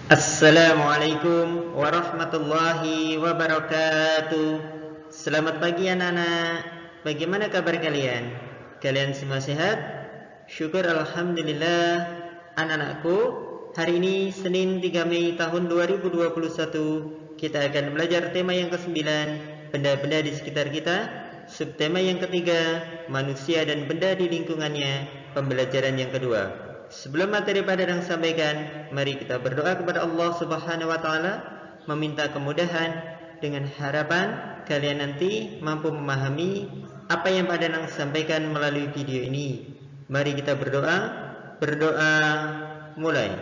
Assalamualaikum warahmatullahi wabarakatuh. Selamat pagi anak-anak. Bagaimana kabar kalian? Kalian semua sehat? Syukur alhamdulillah. Anak-anakku, hari ini Senin 3 Mei tahun 2021, kita akan belajar tema yang ke-9, benda-benda di sekitar kita. Subtema yang ketiga, manusia dan benda di lingkungannya, pembelajaran yang kedua. Sebelum materi pada yang sampaikan, mari kita berdoa kepada Allah Subhanahu wa taala, meminta kemudahan dengan harapan kalian nanti mampu memahami apa yang pada yang sampaikan melalui video ini. Mari kita berdoa. Berdoa mulai.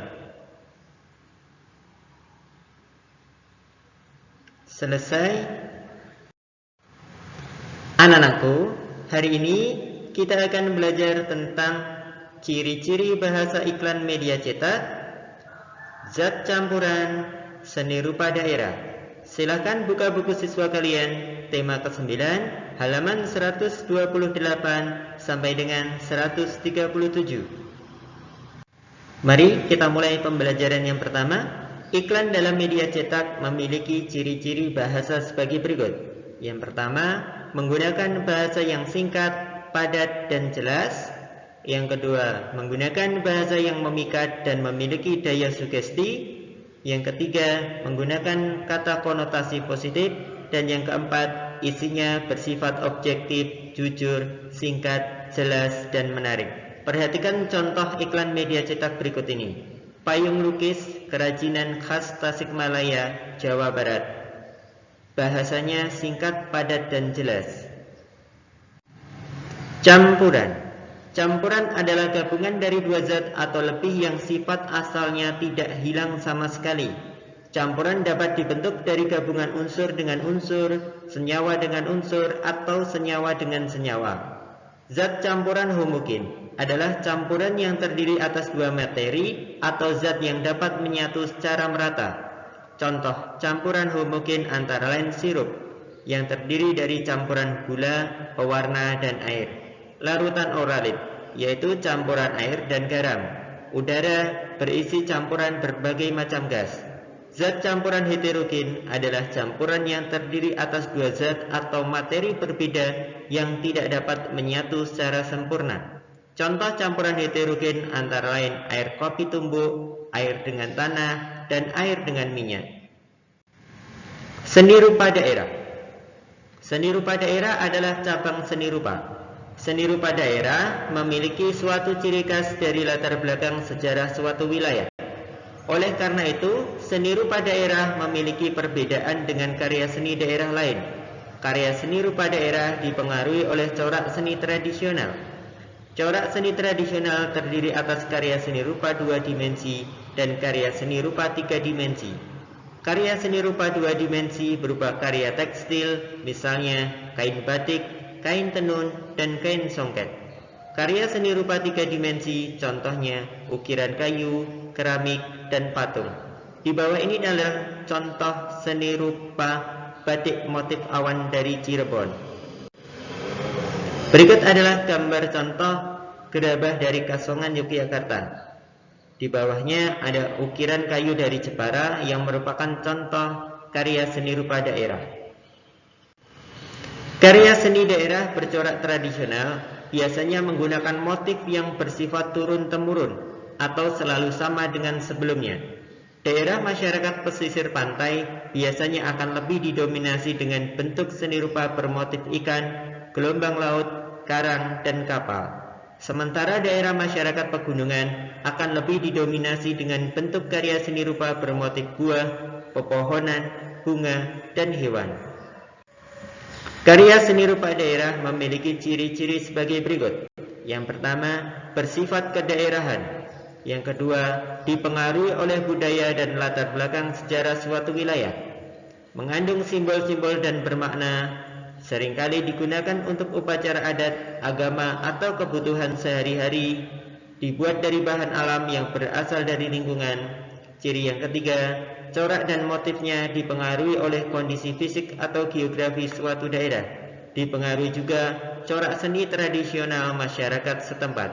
Selesai. Anak-anakku, hari ini kita akan belajar tentang ciri-ciri bahasa iklan media cetak, zat campuran, seni rupa daerah. Silakan buka buku siswa kalian, tema ke-9, halaman 128 sampai dengan 137. Mari kita mulai pembelajaran yang pertama. Iklan dalam media cetak memiliki ciri-ciri bahasa sebagai berikut. Yang pertama, menggunakan bahasa yang singkat, padat, dan jelas. Yang kedua, menggunakan bahasa yang memikat dan memiliki daya sugesti. Yang ketiga, menggunakan kata konotasi positif. Dan yang keempat, isinya bersifat objektif, jujur, singkat, jelas, dan menarik. Perhatikan contoh iklan media cetak berikut ini. Payung lukis kerajinan khas Tasikmalaya, Jawa Barat. Bahasanya singkat, padat, dan jelas. Campuran. Campuran adalah gabungan dari dua zat atau lebih yang sifat asalnya tidak hilang sama sekali. Campuran dapat dibentuk dari gabungan unsur dengan unsur, senyawa dengan unsur, atau senyawa dengan senyawa. Zat campuran homogen adalah campuran yang terdiri atas dua materi atau zat yang dapat menyatu secara merata. Contoh campuran homogen antara lain sirup, yang terdiri dari campuran gula, pewarna, dan air. Larutan oralit, yaitu campuran air dan garam. Udara berisi campuran berbagai macam gas. Zat campuran heterogen adalah campuran yang terdiri atas dua zat atau materi berbeda yang tidak dapat menyatu secara sempurna. Contoh campuran heterogen antara lain air kopi tumbuk, air dengan tanah, dan air dengan minyak. Seni rupa daerah. Seni rupa daerah adalah cabang seni rupa. Seni rupa daerah memiliki suatu ciri khas dari latar belakang sejarah suatu wilayah. Oleh karena itu, seni rupa daerah memiliki perbedaan dengan karya seni daerah lain. Karya seni rupa daerah dipengaruhi oleh corak seni tradisional. Corak seni tradisional terdiri atas karya seni rupa 2 dimensi dan karya seni rupa 3 dimensi. Karya seni rupa 2 dimensi berupa karya tekstil, misalnya kain batik, kain tenun, dan kain songket. Karya seni rupa 3 dimensi, contohnya ukiran kayu, keramik, dan patung. Di bawah ini adalah contoh seni rupa batik motif awan dari Cirebon. Berikut adalah gambar contoh gerabah dari Kasongan, Yogyakarta. Di bawahnya ada ukiran kayu dari Jepara yang merupakan contoh karya seni rupa daerah. Karya seni daerah bercorak tradisional biasanya menggunakan motif yang bersifat turun-temurun atau selalu sama dengan sebelumnya. Daerah masyarakat pesisir pantai biasanya akan lebih didominasi dengan bentuk seni rupa bermotif ikan, gelombang laut, karang, dan kapal. Sementara daerah masyarakat pegunungan akan lebih didominasi dengan bentuk karya seni rupa bermotif buah, pepohonan, bunga, dan hewan. Karya seni rupa daerah memiliki ciri-ciri sebagai berikut. Yang pertama, bersifat kedaerahan. Yang kedua, dipengaruhi oleh budaya dan latar belakang sejarah suatu wilayah. Mengandung simbol-simbol dan bermakna, seringkali digunakan untuk upacara adat, agama, atau kebutuhan sehari-hari. Dibuat dari bahan alam yang berasal dari lingkungan. Ciri yang ketiga, corak dan motifnya dipengaruhi oleh kondisi fisik atau geografi suatu daerah. Dipengaruhi juga corak seni tradisional masyarakat setempat.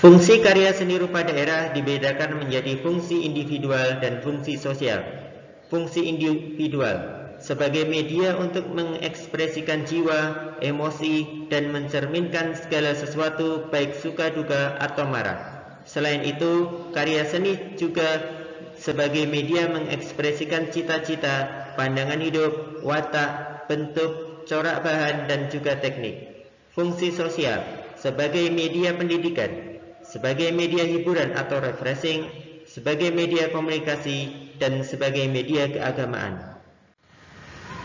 Fungsi karya seni rupa daerah dibedakan menjadi fungsi individual dan fungsi sosial. Fungsi individual sebagai media untuk mengekspresikan jiwa, emosi, dan mencerminkan segala sesuatu baik suka duka atau marah. Selain itu, karya seni juga sebagai media mengekspresikan cita-cita, pandangan hidup, watak, bentuk, corak bahan, dan juga teknik. Fungsi sosial sebagai media pendidikan, sebagai media hiburan atau refreshing, sebagai media komunikasi, dan sebagai media keagamaan.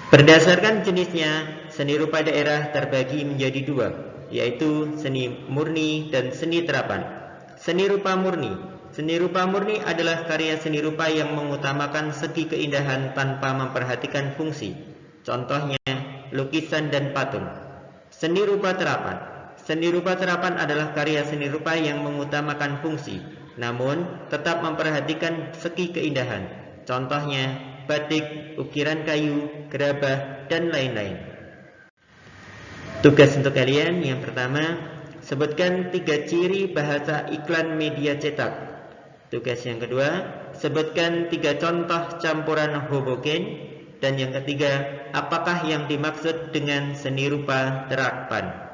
Berdasarkan jenisnya, seni rupa daerah terbagi menjadi dua, yaitu seni murni dan seni terapan. Seni rupa murni. Seni rupa murni adalah karya seni rupa yang mengutamakan segi keindahan tanpa memperhatikan fungsi. Contohnya, lukisan dan patung. Seni rupa terapan. Seni rupa terapan adalah karya seni rupa yang mengutamakan fungsi, namun tetap memperhatikan segi keindahan. Contohnya, batik, ukiran kayu, gerabah, dan lain-lain. Tugas untuk kalian yang pertama, sebutkan 3 ciri bahasa iklan media cetak. Tugas yang kedua, sebutkan 3 contoh campuran homogen. Dan yang ketiga, apakah yang dimaksud dengan seni rupa terapan?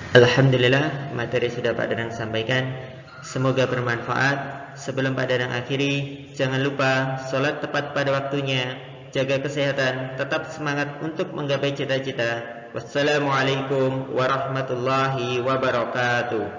Alhamdulillah, materi sudah Pak Danang sampaikan. Semoga bermanfaat. Sebelum Pak Danang akhiri, jangan lupa sholat tepat pada waktunya, jaga kesehatan, tetap semangat untuk menggapai cita-cita. Wassalamualaikum warahmatullahi wabarakatuh.